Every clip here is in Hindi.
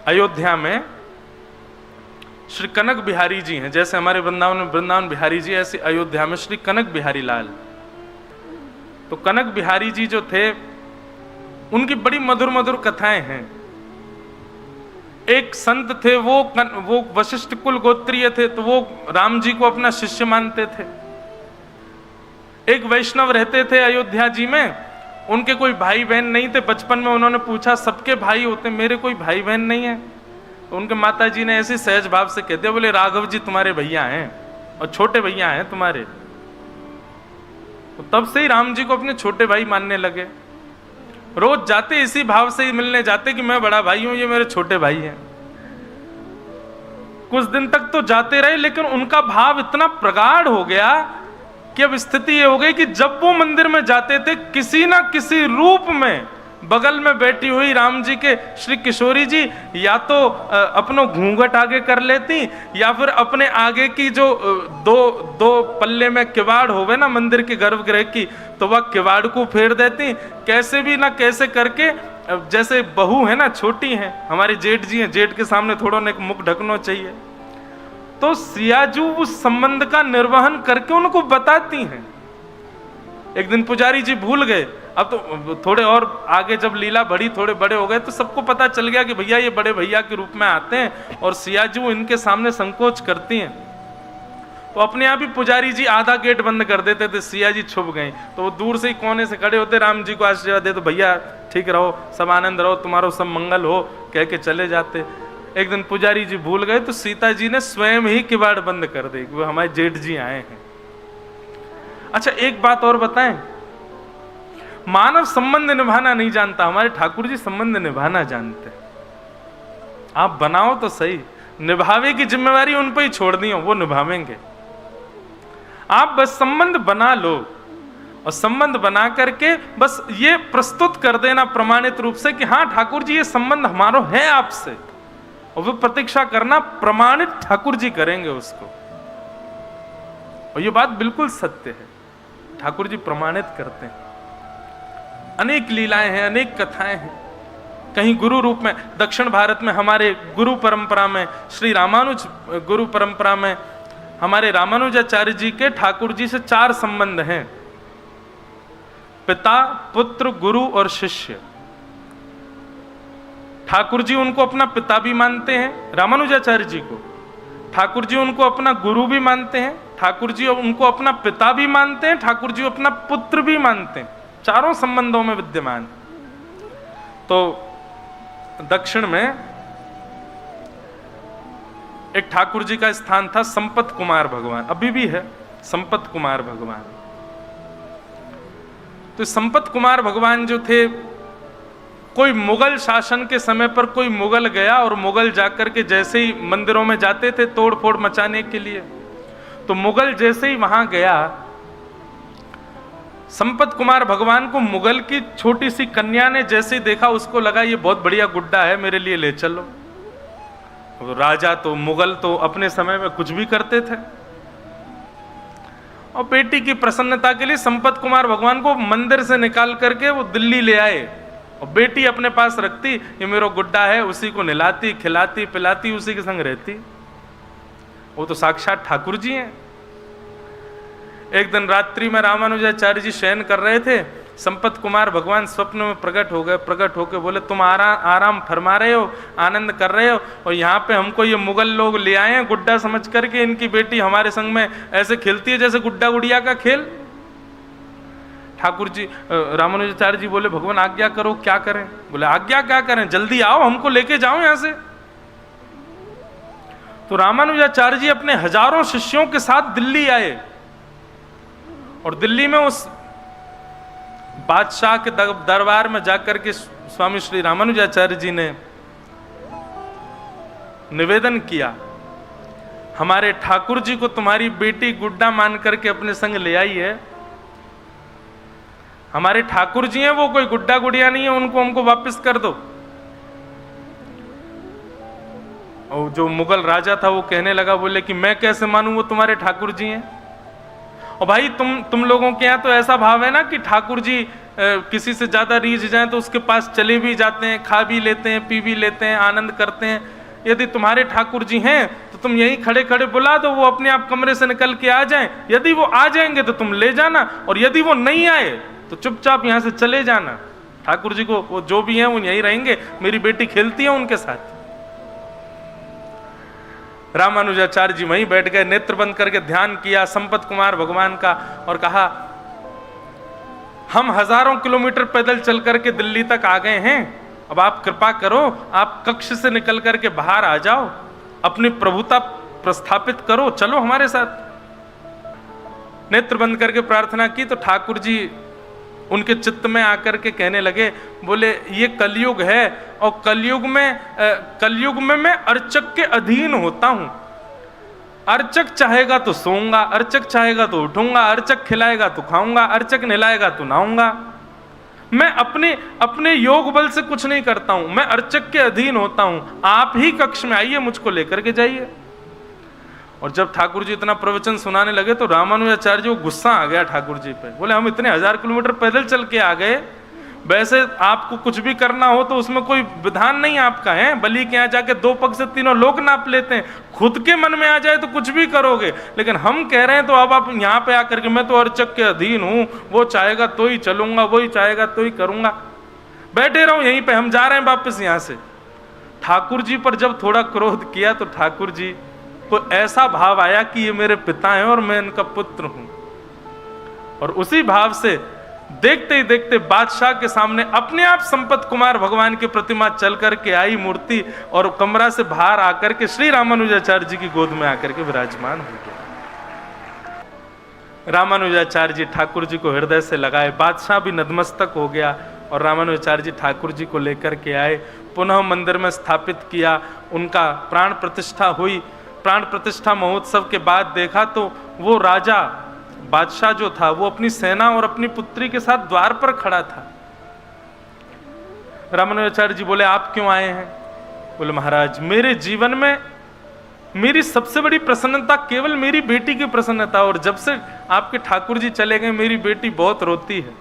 अयोध्या में श्री कनक बिहारी जी हैं, जैसे हमारे वृंदावन में वृंदावन बिहारी जी, ऐसे अयोध्या में श्री कनक बिहारी लाल। तो कनक बिहारी जी जो थे, उनकी बड़ी मधुर मधुर कथाएं हैं। एक संत थे, वो वशिष्ठ कुल गोत्रीय थे, तो वो राम जी को अपना शिष्य मानते थे। एक वैष्णव रहते थे अयोध्या जी में, उनके कोई भाई बहन नहीं थे। बचपन में उन्होंने पूछा, सबके भाई होते, मेरे कोई भाई बहन नहीं है। तो उनके माता जी ने ऐसे सहज भाव से कहते, बोले राघव जी तुम्हारे भैया हैं और छोटे भैया हैं तुम्हारे। तो तब से ही राम जी को अपने छोटे भाई मानने लगे। रोज जाते इसी भाव से ही मिलने जाते कि मैं बड़ा भाई हूं, ये मेरे छोटे भाई हैं। कुछ दिन तक तो जाते रहे, लेकिन उनका भाव इतना प्रगाढ़ हो गया कि अब स्थिति ये हो गई कि जब वो मंदिर में जाते थे, किसी ना किसी रूप में बगल में बैठी हुई राम जी के श्री किशोरी जी या तो अपनो घूंघट आगे कर लेती, या फिर अपने आगे की जो दो पल्ले में किवाड़ होवे ना मंदिर के गर्भगृह की, तो वह किवाड़ को फेर देती। कैसे भी ना कैसे करके, जैसे बहू है ना, छोटी है, हमारे जेठ जी हैं, जेठ के सामने थोड़ा ना एक मुख ढकना चाहिए, तो सियाजू उस संबंध का निर्वहन करके उनको बताती हैं। एक दिन पुजारी जी भूल गए। अब तो थोड़े और आगे जब लीला बढ़ी, थोड़े बड़े हो गए, तो सबको पता चल गया कि भैया ये बड़े भैया के रूप में आते हैं और सियाजू इनके सामने संकोच करती हैं। तो अपने आप ही पुजारी जी आधा गेट बंद कर देते थे, सिया जी छुप गए। तो वो दूर से ही कोने से खड़े होते, राम जी को आशीर्वाद दे, तो भैया ठीक रहो, सब आनंद रहो, तुम्हारा सब मंगल हो, कह के चले जाते। एक दिन पुजारी जी भूल गए, तो सीता जी ने स्वयं ही किवाड़ बंद कर दी, वो हमारे जेठ जी आए हैं। अच्छा, एक बात और बताएं, मानव संबंध निभाना नहीं जानता, हमारे ठाकुर जी संबंध निभाना जानते। आप बनाओ तो सही, निभावे की जिम्मेवारी उन पर ही छोड़ दी हो, वो निभावेंगे। आप बस संबंध बना लो, और संबंध बना करके बस ये प्रस्तुत कर देना प्रमाणित रूप से कि हाँ ठाकुर जी ये संबंध हमारा है आपसे, और वो प्रतीक्षा करना प्रमाणित ठाकुर जी करेंगे उसको। और ये बात बिल्कुल सत्य है, ठाकुर जी प्रमाणित करते हैं। अनेक लीलाएं हैं, अनेक कथाएं हैं। कहीं गुरु रूप में, दक्षिण भारत में हमारे गुरु परंपरा में, श्री रामानुज गुरु परंपरा में हमारे रामानुजाचार्य जी के ठाकुर जी से 4 संबंध हैं, पिता, पुत्र, गुरु और शिष्य। ठाकुर जी उनको अपना पिता भी मानते हैं, रामानुजाचार्य जी को। ठाकुर जी उनको अपना गुरु भी मानते हैं, ठाकुर जी उनको अपना पिता भी मानते हैं, ठाकुर जी अपना पुत्र भी मानते हैं। चारों संबंधों में विद्यमान। तो दक्षिण में एक ठाकुर जी का स्थान था संपत कुमार भगवान, अभी भी है संपत कुमार भगवान। तो संपत कुमार भगवान जो थे, कोई मुगल शासन के समय पर कोई मुगल गया, और मुगल जाकर के जैसे ही मंदिरों में जाते थे तोड़ फोड़ मचाने के लिए, तो मुगल जैसे ही वहां गया, संपत कुमार भगवान को मुगल की छोटी सी कन्या ने जैसे ही देखा, उसको लगा ये बहुत बढ़िया गुड्डा है, मेरे लिए ले चलो। राजा तो, मुगल तो अपने समय में कुछ भी करते थे, और बेटी की प्रसन्नता के लिए संपत कुमार भगवान को मंदिर से निकाल करके वो दिल्ली ले आए, और बेटी अपने पास रखती, ये मेरा गुड्डा है, उसी को नहलाती खिलाती पिलाती, उसी के संग रहती। वो तो साक्षात ठाकुर जी हैं। एक दिन रात्रि में रामानुजाचार्य जी शयन कर रहे थे, संपत कुमार भगवान स्वप्न में प्रकट हो गए। प्रकट होकर बोले, तुम आराम फरमा रहे हो, आनंद कर रहे हो, और यहाँ पे हमको ये मुगल लोग ले आए हैं गुड्डा समझ करके, इनकी बेटी हमारे संग में ऐसे खेलती है जैसे गुड्डा गुड़िया का खेल। ठाकुर जी, रामानुजाचार्य जी बोले, भगवान आज्ञा करो, क्या करें? बोले, आज्ञा क्या करें, जल्दी आओ, हमको लेके जाओ यहां से। तो रामानुजाचार्य जी अपने हजारों शिष्यों के साथ दिल्ली आए, और दिल्ली में उस बादशाह के दरबार में जाकर के स्वामी श्री रामानुजाचार्य जी ने निवेदन किया, हमारे ठाकुर जी को तुम्हारी बेटी गुड्डा मान करके अपने संग ले आई है। हमारे ठाकुर जी हैं, वो कोई गुड्डा गुड़िया नहीं है, उनको हमको वापस कर दो। और जो मुगल राजा था वो कहने लगा, बोले कि मैं कैसे मानूं वो तुम्हारे ठाकुर जी हैं। और भाई तुम लोगों के यहाँ तो ऐसा भाव है ना कि ठाकुर जी किसी से ज्यादा रीझ जाएं तो उसके पास चले भी जाते हैं, खा भी लेते हैं, पी भी लेते हैं, आनंद करते हैं। यदि तुम्हारे ठाकुर जी हैं तो तुम यहीं खड़े खड़े बुला दो, वो अपने आप कमरे से निकल के आ जाएं। यदि वो आ जाएंगे तो तुम ले जाना, और यदि वो नहीं आए तो चुपचाप यहाँ से चले जाना। ठाकुर जी को वो जो भी हैं वो यहीं रहेंगे, मेरी बेटी खेलती है उनके साथ। रामानुजाचार्य जी वहीं बैठ गए, नेत्र बंद करके ध्यान किया संपत कुमार भगवान का, और कहा हम हजारों किलोमीटर पैदल चल करके दिल्ली तक आ गए हैं, अब आप कृपा करो, आप कक्ष से निकल करके बाहर आ जाओ, अपनी प्रभुता प्रस्थापित करो, चलो हमारे साथ। नेत्र बंद करके प्रार्थना की तो ठाकुर जी उनके चित्त में आकर के कहने लगे, बोले ये कलयुग है, और कलयुग में मैं अर्चक के अधीन होता हूं। अर्चक चाहेगा तो सोऊंगा, अर्चक चाहेगा तो उठूंगा, अर्चक खिलाएगा तो खाऊंगा, अर्चक नहलाएगा तो नहाऊंगा। मैं अपने योग बल से कुछ नहीं करता हूं, मैं अर्चक के अधीन होता हूं। आप ही कक्ष में आइए, मुझको लेकर के जाइए। और जब ठाकुर जी इतना प्रवचन सुनाने लगे तो रामानुजाचार्य जी को गुस्सा आ गया ठाकुर जी पे। बोले हम इतने 1000 किलोमीटर पैदल चल के आ गए, वैसे आपको कुछ भी करना हो तो उसमें कोई विधान नहीं आपका है, बलि के यहाँ जाके 2 पग से 3 लोग नाप लेते हैं, खुद के मन में आ जाए तो कुछ भी करोगे, लेकिन हम कह रहे हैं तो अब आप यहाँ पे आकर के, मैं तो अर्चक के अधीन हूं, वो चाहेगा तो ही चलूंगा, वही चाहेगा तो ही करूंगा, बैठे रहो यहीं पे, हम जा रहे हैं वापस यहाँ से। ठाकुर जी पर जब थोड़ा क्रोध किया तो ठाकुर जी को ऐसा भाव आया कि ये मेरे पिता हैं और मैं इनका पुत्र हूं, और उसी भाव से देखते ही देखते बादशाह के सामने अपने आप संपत कुमार भगवान की प्रतिमा चल करके आई मूर्ति, और कमरा से बाहर आकर के श्री रामानुजाचार्य जी की गोद में आकर के विराजमान हो गया। रामानुजाचार्य जी ठाकुर जी को हृदय से लगाए, बादशाह भी नतमस्तक हो गया, और रामानुजाचार्य जी ठाकुर जी को लेकर के आए, पुनः मंदिर में स्थापित किया, उनका प्राण प्रतिष्ठा हुई। प्राण प्रतिष्ठा महोत्सव के बाद देखा तो वो राजा बादशाह जो था वो अपनी सेना और अपनी पुत्री के साथ द्वार पर खड़ा था। रामानुजाचार्य जी बोले आप क्यों आए हैं? बोले महाराज मेरे जीवन में मेरी सबसे बड़ी प्रसन्नता केवल मेरी बेटी की प्रसन्नता, और जब से आपके ठाकुर जी चले गए मेरी बेटी बहुत रोती है,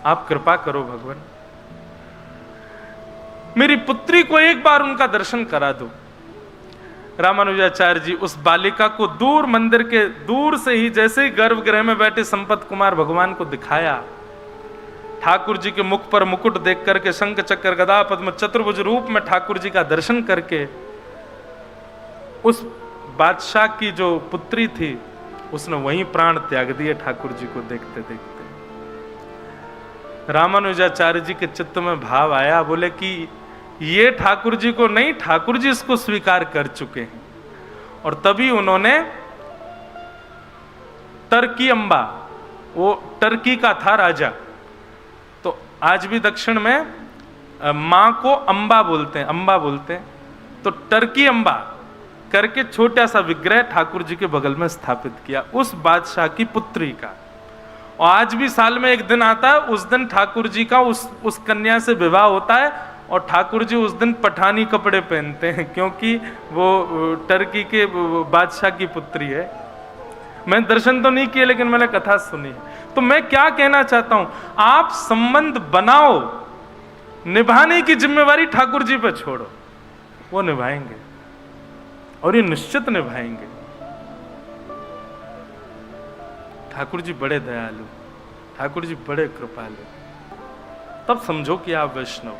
आप कृपा करो भगवान, मेरी पुत्री को एक बार उनका दर्शन करा दो। रामानुजाचार्य जी उस बालिका को दूर मंदिर के दूर से ही, जैसे ही गर्भगृह में बैठे संपत कुमार भगवान को दिखाया, ठाकुर जी के मुख पर मुकुट देख करके, शंख चक्र गदा पद्म चतुर्भुज रूप में ठाकुर जी का दर्शन करके, उस बादशाह की जो पुत्री थी उसने वहीं प्राण त्याग दिए ठाकुर जी को देखते देखते। रामानुजाचार्य जी के चित्त में भाव आया, बोले कि ये ठाकुर जी को नहीं, ठाकुर जी इसको स्वीकार कर चुके हैं। और तभी उन्होंने टर्की अम्बा, वो टर्की का था राजा, तो आज भी दक्षिण में मां को अम्बा बोलते हैं, तो टर्की अम्बा करके छोटा सा विग्रह ठाकुर जी के बगल में स्थापित किया उस बादशाह की पुत्री का। और आज भी साल में एक दिन आता है, उस दिन ठाकुर जी का उस कन्या से विवाह होता है, और ठाकुर जी उस दिन पठानी कपड़े पहनते हैं, क्योंकि वो टर्की के बादशाह की पुत्री है। मैं दर्शन तो नहीं किए लेकिन मैंने कथा सुनी। तो मैं क्या कहना चाहता हूं, आप संबंध बनाओ, निभाने की जिम्मेवारी ठाकुर जी पर छोड़ो, वो निभाएंगे, और ये निश्चित निभाएंगे। ठाकुर जी बड़े दयालु, ठाकुर जी बड़े कृपालु, तब समझो कि आप वैष्णव।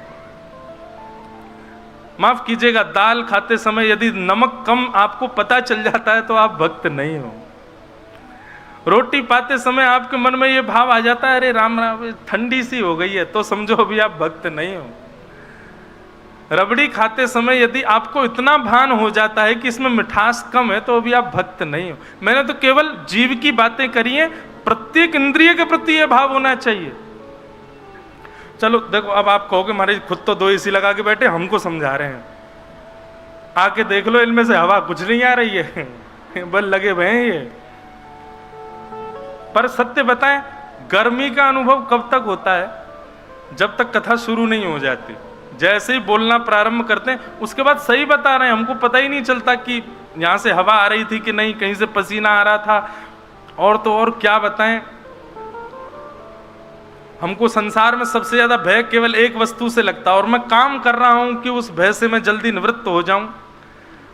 माफ कीजिएगा, दाल खाते समय यदि नमक कम आपको पता चल जाता है तो आप भक्त नहीं हो। रोटी पाते समय आपके मन में ये भाव आ जाता है, अरे राम राम ठंडी सी हो गई है, तो समझो अभी आप भक्त नहीं हो। रबड़ी खाते समय यदि आपको इतना भान हो जाता है कि इसमें मिठास कम है, तो अभी आप भक्त नहीं हो। मैंने तो केवल जीव की बातें करी हैं, प्रत्येक इंद्रिय के प्रति यह भाव होना चाहिए। चलो देखो, अब आप कहोगे महाराज खुद तो 2 AC लगा के बैठे, हमको समझा रहे हैं, आके देख लो इनमें से हवा कुछ नहीं आ रही है बल लगे हुए हैं ये। पर सत्य बताएं, गर्मी का अनुभव कब तक होता है? जब तक कथा शुरू नहीं हो जाती। जैसे ही बोलना प्रारंभ करते हैं उसके बाद सही बता रहे हैं, हमको पता ही नहीं चलता कि यहाँ से हवा आ रही थी कि नहीं, कहीं से पसीना आ रहा था, और तो और क्या बताएं, हमको संसार में सबसे ज्यादा भय केवल एक वस्तु से लगता है, और मैं काम कर रहा हूं कि उस भय से मैं जल्दी निवृत्त हो जाऊं।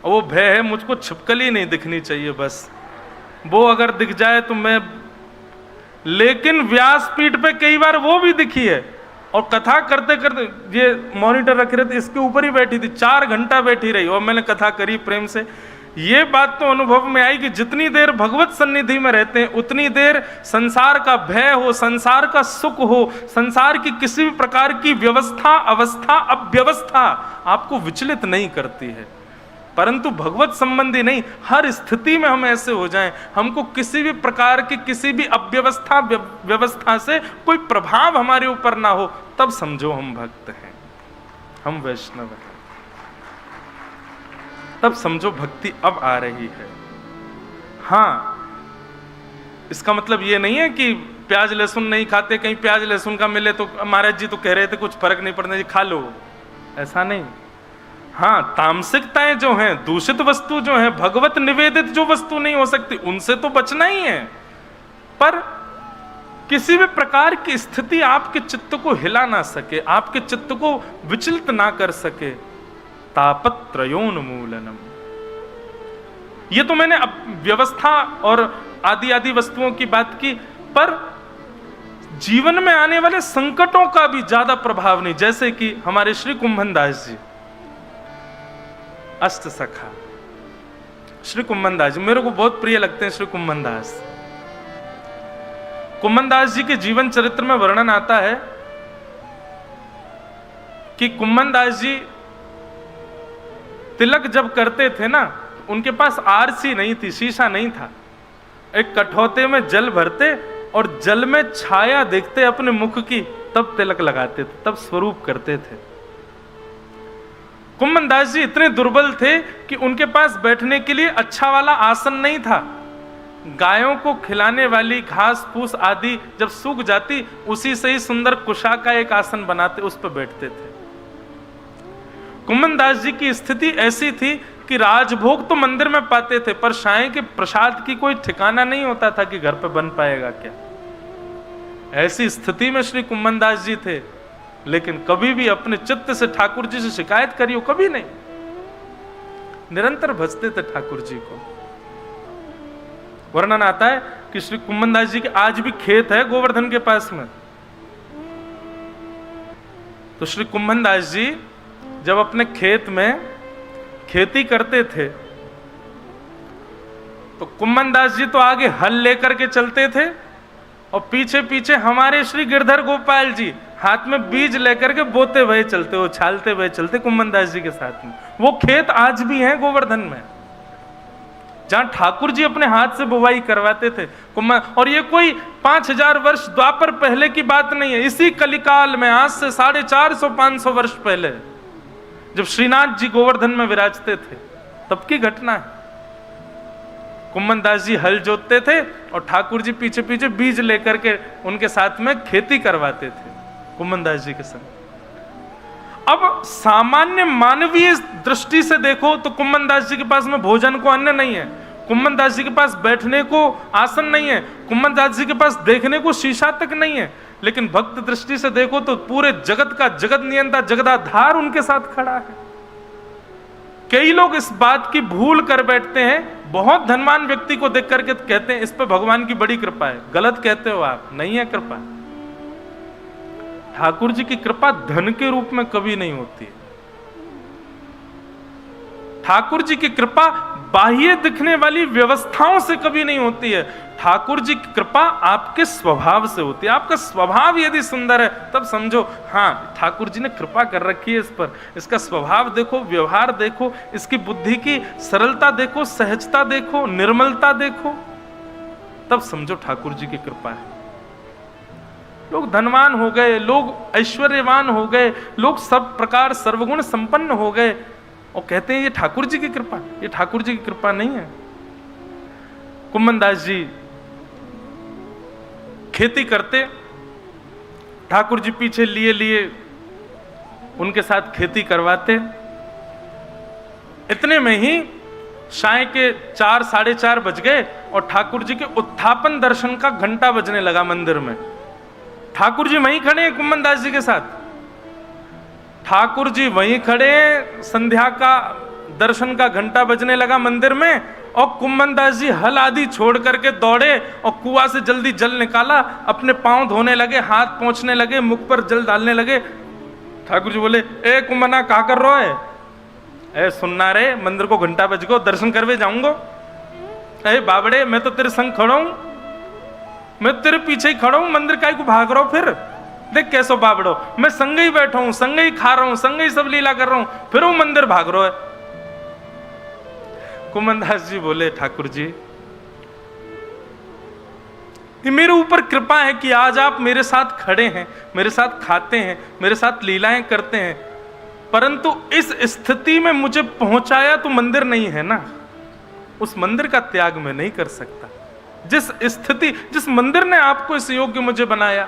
और वो भय है मुझको छिपकली नहीं दिखनी चाहिए, बस वो अगर दिख जाए तो मैं, लेकिन व्यासपीठ पे कई बार वो भी दिखी है। और कथा करते करते, ये मॉनिटर रख रहे थे, इसके ऊपर ही बैठी थी, 4 घंटा बैठी रही और मैंने कथा करी प्रेम से। ये बात तो अनुभव में आई कि जितनी देर भगवत सन्निधि में रहते हैं उतनी देर संसार का भय हो, संसार का सुख हो, संसार की किसी भी प्रकार की व्यवस्था, अवस्था, अव्यवस्था आपको विचलित नहीं करती है। परंतु भगवत संबंधी नहीं, हर स्थिति में हम ऐसे हो जाएं, हमको किसी भी प्रकार की किसी भी अव्यवस्था व्यवस्था से कोई प्रभाव हमारे ऊपर ना हो, तब समझो हम भक्त हैं, हम वैष्णव हैं, तब समझो भक्ति अब आ रही है। हाँ, इसका मतलब ये नहीं है कि प्याज लहसुन नहीं खाते, कहीं प्याज लहसुन का मिले तो महाराज जी तो कह रहे थे कुछ फर्क नहीं पड़ना जी खा लो, ऐसा नहीं। हाँ, तामसिकताएं जो हैं, दूषित वस्तु जो है, भगवत निवेदित जो वस्तु नहीं हो सकती, उनसे तो बचना ही है। पर किसी भी प्रकार की स्थिति आपके चित्त को हिला ना सके, आपके चित्त को विचलित ना कर सके। तापत्रयोन्मूलनम, ये तो मैंने अब व्यवस्था और आदि आदि वस्तुओं की बात की, पर जीवन में आने वाले संकटों का भी ज्यादा प्रभाव नहीं। जैसे कि हमारे श्री कुंभन दास जी, अष्ट सखा श्री कुंभन दास जी, मेरे को बहुत प्रिय लगते हैं श्री कुंभन दास। कुंभन दास जी के जीवन चरित्र में वर्णन आता है कि कुंभन दास जी तिलक जब करते थे ना, उनके पास आरसी नहीं थी, शीशा नहीं था। एक कठौते में जल भरते और जल में छाया देखते अपने मुख की, तब तिलक लगाते थे, तब स्वरूप करते थे। कुंभन दास जी इतने दुर्बल थे कि उनके पास बैठने के लिए अच्छा वाला आसन नहीं था। गायों को खिलाने वाली घास फूस आदि जब सूख जाती, उसी से ही सुंदर कुशा का एक आसन बनाते, उस पर बैठते थे। कुंभन दास जी की स्थिति ऐसी थी कि राजभोग तो मंदिर में पाते थे, पर साईं के प्रसाद की कोई ठिकाना नहीं होता था कि घर पे बन पाएगा क्या। ऐसी स्थिति में श्री कुंभन दास जी थे, लेकिन कभी भी अपने चित्त से ठाकुर जी से शिकायत करियो कभी नहीं, निरंतर भजते थे ठाकुर जी को। वर्णन आता है कि श्री कुंभन दास जी के आज भी खेत है गोवर्धन के पास में। तो श्री कुंभन दास जी जब अपने खेत में खेती करते थे, तो कुंभन दास जी तो आगे हल लेकर के चलते थे और पीछे पीछे हमारे श्री गिरधर गोपाल जी हाथ में बीज लेकर के बोते हुए चलते, उछालते हुए चलते कुंभन दास जी के साथ में। वो खेत आज भी हैं गोवर्धन में, जहां ठाकुर जी अपने हाथ से बुवाई करवाते थे। और ये कोई 5000 वर्ष द्वापर पहले की बात नहीं है, इसी कलिकाल में, आज से 450-500 वर्ष पहले, जब श्रीनाथ जी गोवर्धन में विराजते थे, तब की घटना है। कुंभन दास जी हल जोतते थे और ठाकुर जी पीछे पीछे बीज लेकर के उनके साथ में खेती करवाते थे कुंभन दास जी के संग। अब सामान्य मानवीय दृष्टि से देखो तो कुंभन दास जी के पास में भोजन को अन्न नहीं है, कुंभन दास जी के पास बैठने को आसन नहीं है, कुंभन दास जी के पास देखने को शीशा तक नहीं है। लेकिन भक्त दृष्टि से देखो तो पूरे जगत का जगत नियंता, जगदाधार उनके साथ खड़ा है। कई लोग इस बात की भूल कर बैठते हैं, बहुत धनवान व्यक्ति को देख करके कहते हैं इस पे भगवान की बड़ी कृपा है। गलत कहते हो आप, नहीं है कृपा। ठाकुर जी की कृपा धन के रूप में कभी नहीं होती है। ठाकुर जी की कृपा बाह्य दिखने वाली व्यवस्थाओं से कभी नहीं होती है। ठाकुर जी की कृपा आपके स्वभाव से होती है। आपका स्वभाव यदि सुंदर है तब समझो हाँ ठाकुर जी ने कृपा कर रखी है इस पर। इसका स्वभाव देखो, व्यवहार देखो, इसकी बुद्धि की सरलता देखो, सहजता देखो, निर्मलता देखो, तब समझो ठाकुर जी की कृपा है। लोग धनवान हो गए, लोग ऐश्वर्यवान हो गए, लोग सब प्रकार सर्वगुण संपन्न हो गए और कहते हैं ये ठाकुर जी की कृपा। ये ठाकुर जी की कृपा नहीं है। कुंभन दास जी खेती करते, ठाकुर जी पीछे लिए लिए उनके साथ खेती करवाते। इतने में ही साय के 4 साढ़े 4 बज गए और ठाकुर जी के उत्थापन दर्शन का घंटा बजने लगा मंदिर में। ठाकुर जी वहीं खड़े हैं कुम्भन दास जी के साथ, ठाकुर जी वहीं खड़े, संध्या का दर्शन का घंटा बजने लगा मंदिर में, और कुम्भन दास जी हल आदि छोड़ करके दौड़े और कुआं से जल्दी जल निकाला, अपने पांव धोने लगे, हाथ पोंछने लगे, मुख पर जल डालने लगे। ठाकुर जी बोले, ए कुम्भना क्या कर रहा है? ए सुनना रे, मंदिर को घंटा बज गो, दर्शन करवे जाऊंगो। ए बाबड़े, मैं तो तेरे संग खड़ा हूं, मैं तेरे पीछे ही खड़ा हूं, मंदिर काय को भाग रहा हूं? फिर देख कैसो बाबड़ो, मैं संग ही बैठा हूं, संग ही खा रहा हूं, संग ही सब लीला कर रहा हूं, फिर वो मंदिर भाग रहा है। कुम्भन दास जी बोले, ठाकुर जी ये मेरे ऊपर कृपा है कि आज आप मेरे साथ खड़े हैं, मेरे साथ खाते हैं, मेरे साथ लीलाएं करते हैं, परंतु इस स्थिति में मुझे पहुंचाया तो मंदिर नहीं है ना, उस मंदिर का त्याग मैं नहीं कर सकता। जिस स्थिति, जिस मंदिर ने आपको इस योग्य मुझे बनाया,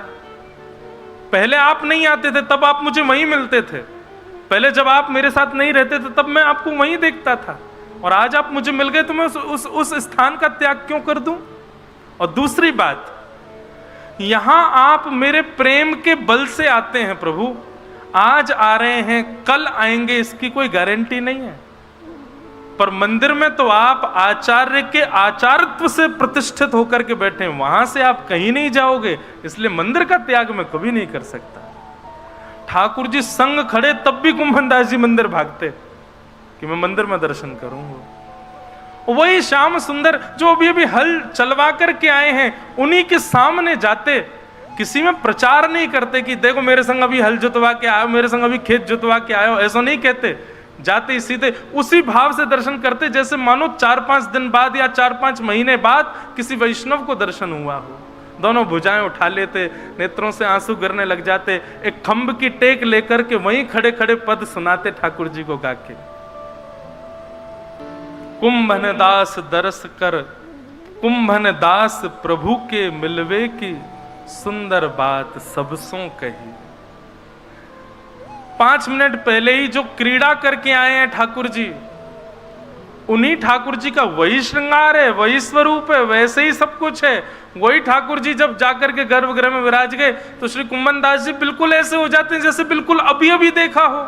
पहले आप नहीं आते थे तब आप मुझे वहीं मिलते थे, पहले जब आप मेरे साथ नहीं रहते थे तब मैं आपको वहीं देखता था, और आज आप मुझे मिल गए तो मैं उस स्थान का त्याग क्यों कर दूं? और दूसरी बात, यहां आप मेरे प्रेम के बल से आते हैं प्रभु, आज आ रहे हैं कल आएंगे इसकी कोई गारंटी नहीं है, पर मंदिर में तो आप आचार्य के आचार्यत्व से प्रतिष्ठित होकर के बैठे हैं, वहां से आप कहीं नहीं जाओगे, इसलिए मंदिर का त्याग मैं कभी नहीं कर सकता। ठाकुर जी संग खड़े तब भी कुम्भन दास जी मंदिर भागते कि मैं मंदिर में दर्शन करूंगा। वही श्याम सुंदर जो अभी अभी हल चलवा करके आए हैं, उन्हीं के सामने जाते, किसी में प्रचार नहीं करते कि देखो मेरे संग अभी हल जुतवा के आयो, मेरे संग अभी खेत जुतवा के आयो, ऐसा नहीं कहते, जाते ही सीधे उसी भाव से दर्शन करते जैसे मानो 4-5 दिन बाद या 4-5 महीने बाद किसी वैष्णव को दर्शन हुआ हो। दोनों भुजाएं उठा लेते, नेत्रों से आंसू गिरने लग जाते, एक खंभ की टेक लेकर के वहीं खड़े खड़े पद सुनाते ठाकुर जी को गा के। कुंभन दास दरस कर, कुंभन दास प्रभु के मिलवे की, सुंदर बात सबसों कही। 5 मिनट पहले ही जो क्रीड़ा करके आए हैं ठाकुर जी, उन्हीं ठाकुर जी का वही श्रृंगार है, वही स्वरूप है, वैसे ही सब कुछ है। वही ठाकुर जी जब जाकर के गर्भगृह में विराज गए तो श्री कुंभन दास जी बिल्कुल ऐसे हो जाते हैं जैसे बिल्कुल अभी अभी देखा हो,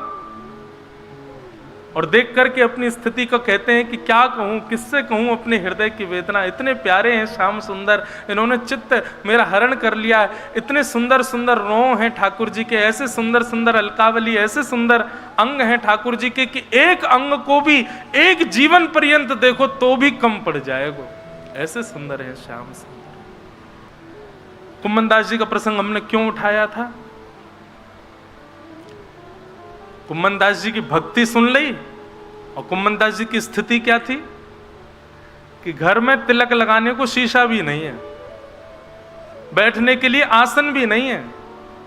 और देख करके अपनी स्थिति को कहते हैं कि क्या कहूं, किससे कहूं अपने हृदय की वेदना। इतने प्यारे हैं श्याम सुंदर, इन्होंने चित्त मेरा हरण कर लिया। इतने सुंदर सुंदर रों हैं ठाकुर जी के, ऐसे सुंदर सुंदर अलकावली, ऐसे सुंदर अंग हैं ठाकुर जी के कि एक अंग को भी एक जीवन पर्यंत देखो तो भी कम पड़ जाएगा, ऐसे सुंदर है श्याम सुंदर। कुंभन दास जी का प्रसंग हमने क्यों उठाया था? कुंभन दास जी की भक्ति सुन ली, और कुंभन दास जी की स्थिति क्या थी कि घर में तिलक लगाने को शीशा भी नहीं है, बैठने के लिए आसन भी नहीं है,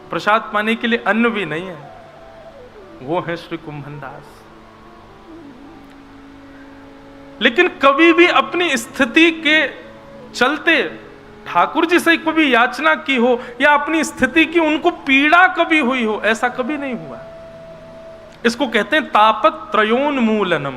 प्रसाद पाने के लिए अन्न भी नहीं है। वो है श्री कुंभन दास। लेकिन कभी भी अपनी स्थिति के चलते ठाकुर जी से कभी याचना की हो या अपनी स्थिति की उनको पीड़ा कभी हुई हो, ऐसा कभी नहीं हुआ। इसको कहते हैं तापत्रयोन्मूलनम।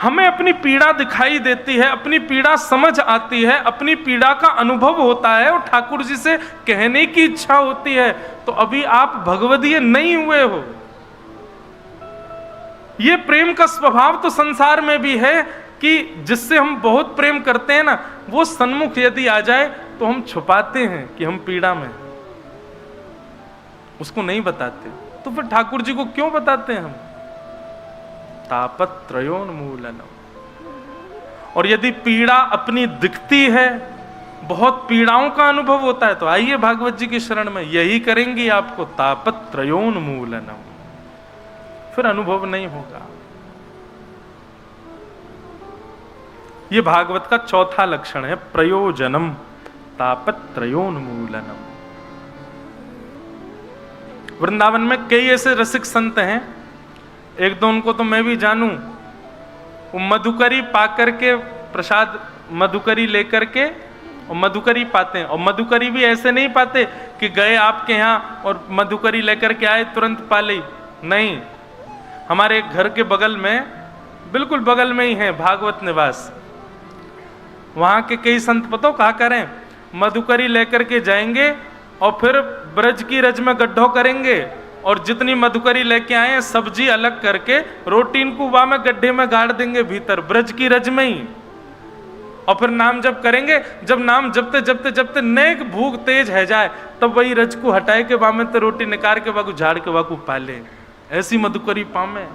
हमें अपनी पीड़ा दिखाई देती है, अपनी पीड़ा समझ आती है, अपनी पीड़ा का अनुभव होता है और ठाकुर जी से कहने की इच्छा होती है, तो अभी आप भगवदीय नहीं हुए हो। ये प्रेम का स्वभाव तो संसार में भी है कि जिससे हम बहुत प्रेम करते हैं ना, वो सन्मुख यदि आ जाए तो हम छुपाते हैं कि हम पीड़ा में, उसको नहीं बताते। तो फिर ठाकुर जी को क्यों बताते हैं हम? तापत्रयोन्मूलनम। और यदि पीड़ा अपनी दिखती है, बहुत पीड़ाओं का अनुभव होता है, तो आइए भागवत जी की शरण में, यही करेंगी आपको, तापत्रयोन्मूलनम। फिर अनुभव नहीं होगा। यह भागवत का चौथा लक्षण है, प्रयोजनम तापत्रयोन्मूलनम। वृंदावन में कई ऐसे रसिक संत हैं, एक दो उनको तो मैं भी जानूं, वो मधुकरी पाकर के प्रसाद, मधुकरी लेकर के और मधुकरी पाते हैं। और मधुकरी भी ऐसे नहीं पाते कि गए आपके यहाँ और मधुकरी लेकर के आए तुरंत पा ली, नहीं। हमारे घर के बगल में, बिल्कुल बगल में ही है भागवत निवास, वहां के कई संत पतो क्या करें, मधुकरी लेकर के जाएंगे और फिर ब्रज की रज में गड्ढो करेंगे और जितनी मधुकरी लेके आए सब्जी अलग करके रोटी इनको वहां में गड्ढे में गाड़ देंगे भीतर ब्रज की रज में ही, और फिर नाम जप करेंगे। जब नाम जपते जपते जपते नेक भूख तेज है जाए तब वही रज को हटाए के वहां में तो रोटी निकाल के वाकू झाड़ के वाकू पाले, ऐसी मधुकरी पामे।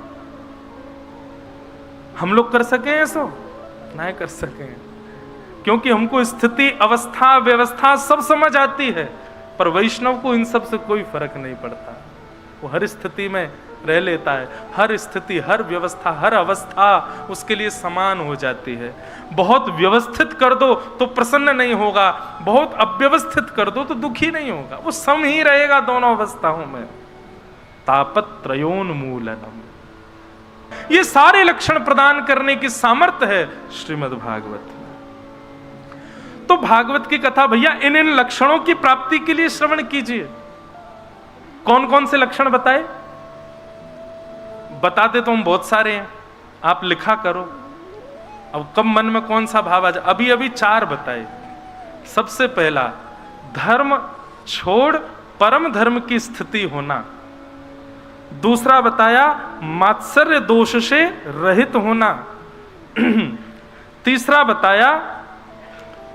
हम लोग कर सके ऐसा? नहीं कर सके, क्योंकि हमको स्थिति अवस्था व्यवस्था सब समझ आती है, पर वैष्णव को इन सब से कोई फर्क नहीं पड़ता। वो हर स्थिति में रह लेता है, हर स्थिति हर व्यवस्था हर अवस्था उसके लिए समान हो जाती है। बहुत व्यवस्थित कर दो तो प्रसन्न नहीं होगा, बहुत अव्यवस्थित कर दो तो दुखी नहीं होगा, वो सम ही रहेगा दोनों अवस्थाओं में। तापत्रयोन्मूलनम, ये सारे लक्षण प्रदान करने की सामर्थ्य है श्रीमद् भागवत में। तो भागवत की कथा भैया इन इन लक्षणों की प्राप्ति के लिए श्रवण कीजिए। कौन कौन से लक्षण बताए? बताते तो हम बहुत सारे हैं, आप लिखा करो। अब कब मन में कौन सा भाव आ जाए, अभी अभी 4 बताए। सबसे पहला, धर्म छोड़ परम धर्म की स्थिति होना। दूसरा बताया मात्सर्य दोष से रहित होना। तीसरा बताया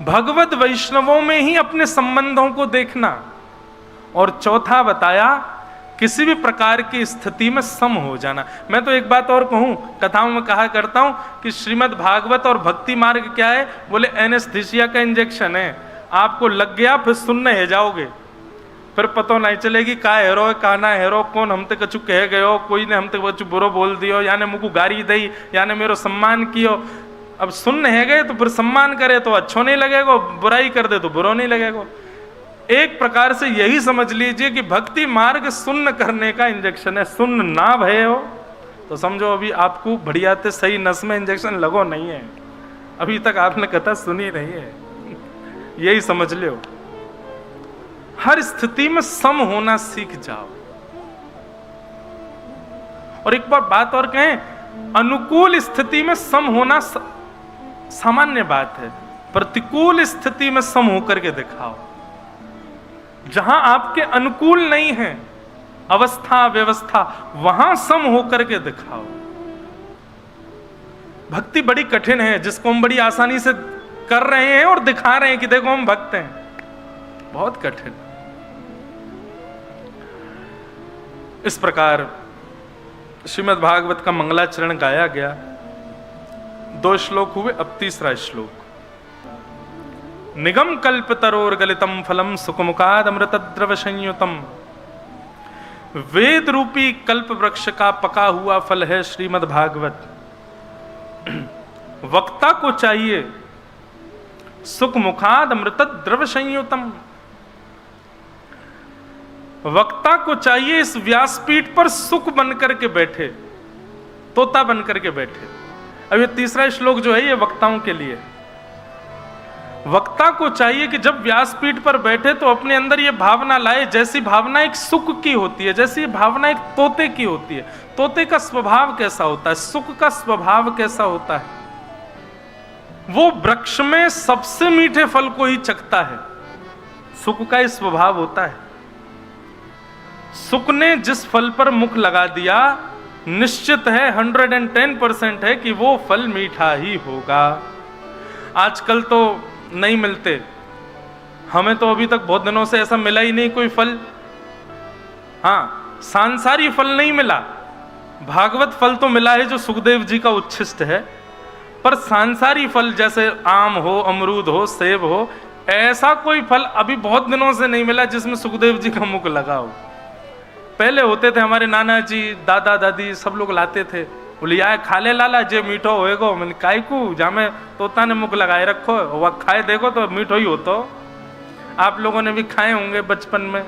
भगवत वैष्णवों में ही अपने संबंधों को देखना। और चौथा बताया किसी भी प्रकार की स्थिति में सम हो जाना। मैं तो एक बात और कहूं, कथाओं में कहा करता हूं कि श्रीमद् भागवत और भक्ति मार्ग क्या है, बोले एनेस्थीसिया का इंजेक्शन है। आपको लग गया फिर सुनने है जाओगे, फिर पता नहीं चलेगी का हेरो का ना हेरो, कौन हमते कछु कह गयो, कोई ने हमते कछु बुरो बोल दियो, यानी मुझको गारी दी, यानी मेरो सम्मान कियो। अब सुन है गए तो फिर सम्मान करे तो अच्छो नहीं लगेगा, बुराई कर दे तो बुरो नहीं लगेगा। एक प्रकार से यही समझ लीजिए कि भक्ति मार्ग सुन्न करने का इंजेक्शन है। सुन्न ना भय हो तो समझो अभी आपको बढ़िया से सही नस में इंजेक्शन लगो नहीं है, अभी तक आपने कथा सुनी नहीं है, यही समझ लो। हर स्थिति में सम होना सीख जाओ। और एक बार बात और कहें, अनुकूल स्थिति में सम होना सामान्य बात है, प्रतिकूल स्थिति में सम होकर के दिखाओ। जहां आपके अनुकूल नहीं है अवस्था व्यवस्था, वहां सम होकर के दिखाओ। भक्ति बड़ी कठिन है, जिसको हम बड़ी आसानी से कर रहे हैं और दिखा रहे हैं कि देखो हम भक्त हैं, बहुत कठिन। इस प्रकार श्रीमद् भागवत का मंगलाचरण गाया गया। 2 श्लोक हुए, अब तीसरा श्लोक। निगम कल्प तरोर गलितम फलम सुखमुखाद अमृत द्रव संयुतम। वेद रूपी कल्प वृक्ष का पका हुआ फल है श्रीमद् भागवत। वक्ता को चाहिए सुखमुखाद अमृत द्रव संयुतम। वक्ता को चाहिए इस व्यासपीठ पर सुख बनकर के बैठे, तोता बनकर के बैठे। अब ये तीसरा श्लोक जो है ये वक्ताओं के लिए। वक्ता को चाहिए कि जब व्यासपीठ पर बैठे तो अपने अंदर ये भावना लाए, जैसी भावना एक सुख की होती है, जैसी भावना एक तोते की होती है। तोते का स्वभाव कैसा होता है, सुख का स्वभाव कैसा होता है? वो वृक्ष में सबसे मीठे फल को ही चखता है, सुख का ही स्वभाव होता है। सुख ने जिस फल पर मुख लगा दिया, निश्चित है 110% है कि वो फल मीठा ही होगा। आजकल तो नहीं मिलते, हमें तो अभी तक बहुत दिनों से ऐसा मिला ही नहीं कोई फल। हाँ, सांसारी फल नहीं मिला, भागवत फल तो मिला है जो सुखदेव जी का उच्छिष्ट है, पर सांसारी फल जैसे आम हो, अमरूद हो, सेब हो, ऐसा कोई फल अभी बहुत दिनों से नहीं मिला जिसमें सुखदेव जी का मुख लगा हो। पहले होते थे, हमारे नाना जी दादा दादी सब लोग लाते थे, बोले यार खा ले लाला जे मीठो होएगो। मैंने काय को जामे तोता ने मुख लगाए रखो, वह खाए देखो तो मीठो ही होतो। आप लोगों ने भी खाए होंगे बचपन में,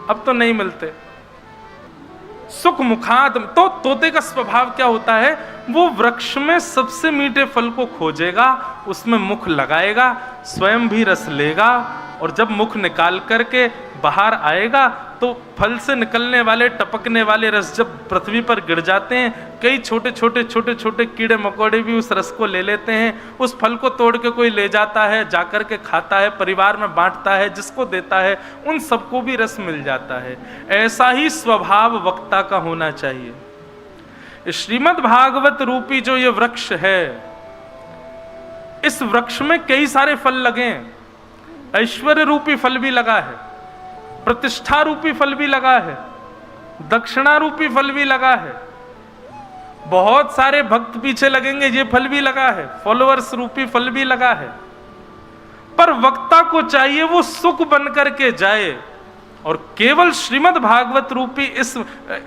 अब तो नहीं मिलते। सुख मुखाद, तो तोते का स्वभाव क्या होता है, वो वृक्ष में सबसे मीठे फल को खोजेगा, उसमें मुख लगाएगा, स्वयं भी रस लेगा, और जब मुख निकाल करके बाहर आएगा तो फल से निकलने वाले टपकने वाले रस जब पृथ्वी पर गिर जाते हैं, कई छोटे छोटे कीड़े मकोड़े भी उस रस को ले लेते हैं। उस फल को तोड़ के कोई ले जाता है, जाकर के खाता है, परिवार में बांटता है, जिसको देता है उन सबको भी रस मिल जाता है। ऐसा ही स्वभाव वक्ता का होना चाहिए। श्रीमद् भागवत रूपी जो ये वृक्ष है, इस वृक्ष में कई सारे फल लगे हैं। ऐश्वर्य रूपी फल भी लगा है, प्रतिष्ठा रूपी फल भी लगा है, दक्षिणा रूपी फल भी लगा है, बहुत सारे भक्त पीछे लगेंगे ये फल भी लगा है, फॉलोअर्स रूपी फल भी लगा है। पर वक्ता को चाहिए वो सुख बन करके जाए और केवल श्रीमद् भागवत रूपी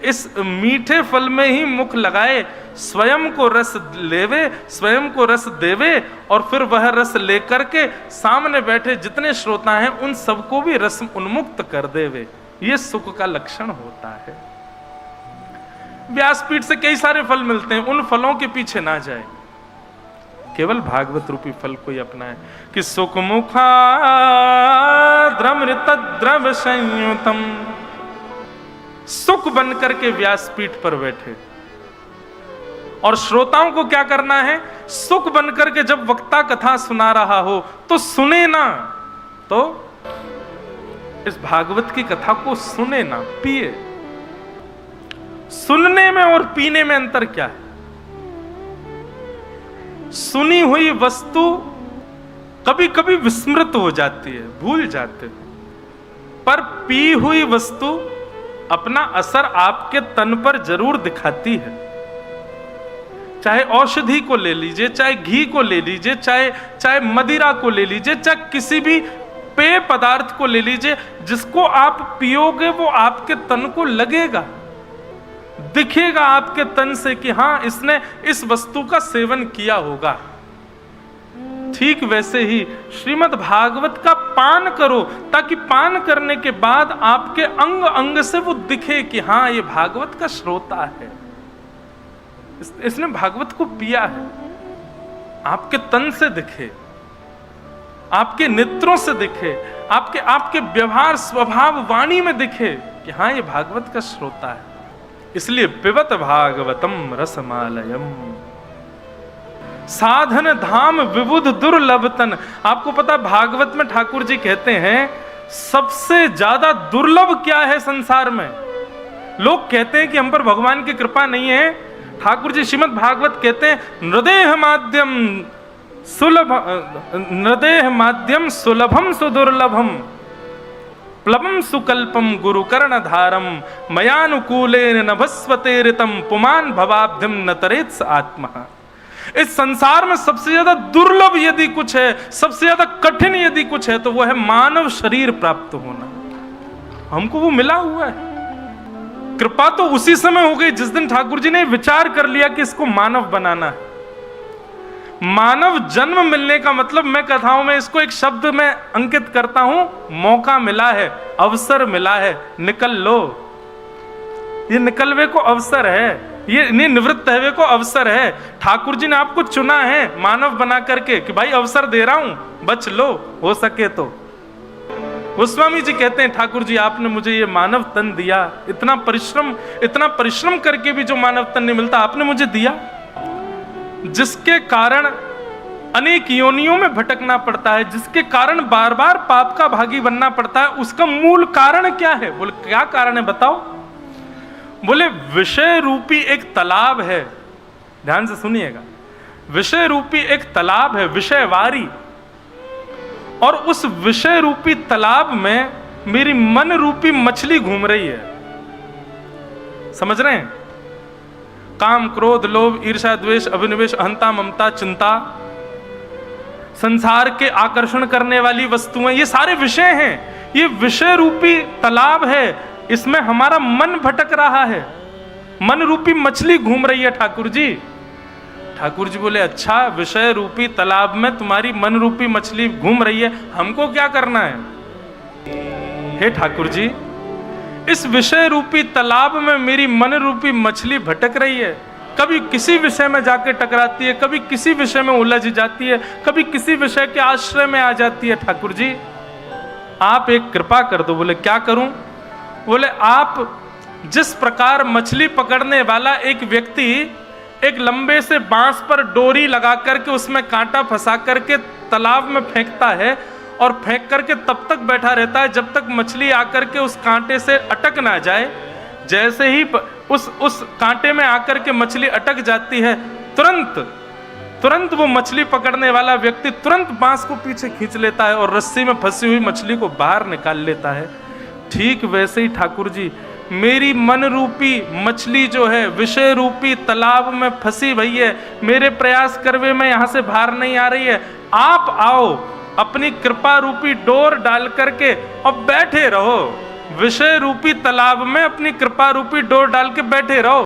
इस मीठे फल में ही मुख लगाए, स्वयं को रस लेवे, स्वयं को रस देवे और फिर वह रस लेकर के सामने बैठे जितने श्रोता हैं उन सबको भी रस उन्मुक्त कर देवे। ये सुख का लक्षण होता है। व्यासपीठ से कई सारे फल मिलते हैं, उन फलों के पीछे ना जाए, केवल भागवत रूपी फल को ही अपनाए कि सुख मुखा द्रव संयुतम, सुख बन करके व्यासपीठ पर बैठे। और श्रोताओं को क्या करना है? सुख बन करके जब वक्ता कथा सुना रहा हो तो सुने ना, तो इस भागवत की कथा को सुने ना, पिए। सुनने में और पीने में अंतर क्या है? सुनी हुई वस्तु कभी कभी विस्मृत हो जाती है, भूल जाते हैं, पर पी हुई वस्तु अपना असर आपके तन पर जरूर दिखाती है। चाहे औषधि को ले लीजिए, चाहे घी को ले लीजिए, चाहे मदिरा को ले लीजिए, चाहे किसी भी पेय पदार्थ को ले लीजिए, जिसको आप पियोगे वो आपके तन को लगेगा, दिखेगा आपके तन से कि हाँ इसने इस वस्तु का सेवन किया होगा। ठीक वैसे ही श्रीमद् भागवत का पान करो, ताकि पान करने के बाद आपके अंग अंग से वो दिखे कि हाँ ये भागवत का श्रोता है, इसने भागवत को पिया है। आपके तन से दिखे, आपके नेत्रों से दिखे, आपके व्यवहार स्वभाव वाणी में दिखे कि हाँ ये भागवत का श्रोता है। इसलिए पिबत भागवतम रसमालयम साधन धाम विबुध दुर्लभतन। आपको पता भागवत में ठाकुर जी कहते हैं सबसे ज्यादा दुर्लभ क्या है संसार में? लोग कहते हैं कि हम पर भगवान की कृपा नहीं है। ठाकुर जी श्रीमद् भागवत कहते हैं नृदेह माध्यम सुलभम सुदुर्लभम प्लवम सुकल्पम गुरुकर्णधारम मयानुकूलेन नभस्वते ऋतम पुमान भवाब्धिम न तरेत्स आत्मा। इस संसार में सबसे ज्यादा दुर्लभ यदि कुछ है, सबसे ज्यादा कठिन यदि कुछ है, तो वह है मानव शरीर प्राप्त होना। हमको वो मिला हुआ है। कृपा तो उसी समय हो गई जिस दिन ठाकुर जी ने विचार कर लिया कि इसको मानव बनाना है। मानव जन्म मिलने का मतलब, मैं कथाओं में इसको एक शब्द में अंकित करता हूं, मौका मिला है, अवसर मिला है, निकल लो। ये निकलवे को अवसर है, ये निवृत्त है को अवसर है। ठाकुर जी ने आपको चुना है मानव बना करके कि भाई अवसर दे रहा हूं, बच लो हो सके तो। गोस्वामी जी कहते हैं ठाकुर जी आपने मुझे ये मानव तन दिया, इतना परिश्रम करके भी जो मानव तन नहीं मिलता आपने मुझे दिया, जिसके कारण अनेक योनियों में भटकना पड़ता है, जिसके कारण बार बार पाप का भागी बनना पड़ता है। उसका मूल कारण क्या है? बोले क्या कारण है बताओ? बोले विषय रूपी एक तालाब है। ध्यान से सुनिएगा, विषय रूपी एक तालाब है, विषयवारी। और उस विषय रूपी तालाब में मेरी मन रूपी मछली घूम रही है। समझ रहे हैं? काम, क्रोध, लोभ, ईर्ष्या, द्वेष, अभिनिवेश, अहंता, ममता, चिंता, संसार के आकर्षण करने वाली वस्तुएं, ये सारे विषय हैं। ये विषय रूपी तालाब है, इसमें हमारा मन भटक रहा है, मन रूपी मछली घूम रही है ठाकुर जी। ठाकुर जी बोले अच्छा, विषय रूपी तालाब में तुम्हारी मन रूपी मछली घूम रही है, हमको क्या करना है? हे ठाकुर जी, इस विषय रूपी तालाब में मेरी मन रूपी मछली भटक रही है, कभी किसी विषय में जाके टकराती है, कभी किसी विषय में उलझ जाती है, कभी किसी विषय के आश्रय में आ जाती है। ठाकुर जी आप एक कृपा कर दो। बोले क्या करूं? बोले आप जिस प्रकार मछली पकड़ने वाला एक व्यक्ति एक लंबे से बांस पर डोरी लगा करके उसमें कांटा फंसा करके तालाब में फेंकता है और फेंक करके तब तक बैठा रहता है जब तक मछली आकर के उस कांटे से अटक ना जाए। जैसे ही उस कांटे में आकर के मछली अटक जाती है, तुरंत वो मछली पकड़ने वाला व्यक्ति तुरंत बांस को पीछे खींच लेता है और रस्सी में फंसी हुई मछली को बाहर निकाल लेता है। ठीक वैसे ही ठाकुर जी, मेरी मन रूपी मछली जो है विषय रूपी तालाब में फंसी भई है, मेरे प्रयास करवे में यहां से बाहर नहीं आ रही है। आप आओ, अपनी कृपा रूपी डोर डाल करके और बैठे रहो, विषय रूपी तालाब में अपनी कृपा रूपी डोर डाल के बैठे रहो।